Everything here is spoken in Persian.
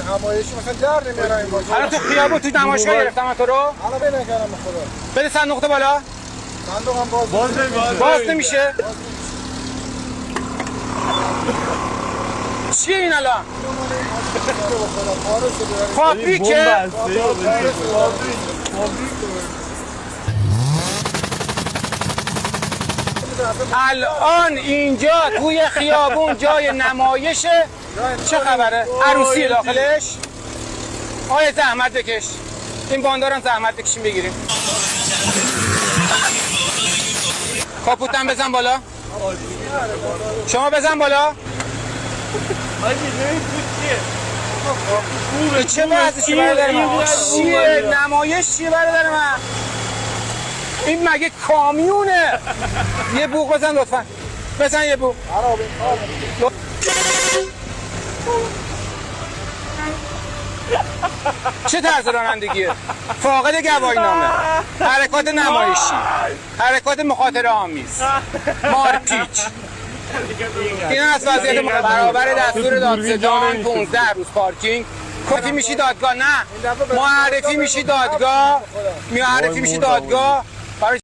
همایشی مثلا در نمیارن این ماشین. الان تو خیابون تو نمایشگاه گرفتم تو رو. الان ببین کردم به خدا. بده صندوق تو بالا. صندوق هم باز نمیشه. چیه این الان؟ فابریکه؟ الان اینجا توی خیابون جای نمایشه. چه خبره؟ عروسی داخلش؟ آیا زحمت بکش. این باندارم زحمت بکشیم بگیریم. کاپوتم بزن بالا. شما بزن بالا. چه وضعشی برادر من؟ چیه؟ نمایش چیه برادر من؟ این مگه کامیونه؟ یه بوق بزن لطفا. بزن یه بوق. چه طرز رانندگیه؟ فاقد گواهینامه، حرکات نمایشی، حرکات مخاطره آمیز، مارپیچ. این از وضعیت برابر دستور دادستان 15 روز پارکینگ. معرفی میشی دادگاه. نه معرفی میشی دادگاه. برای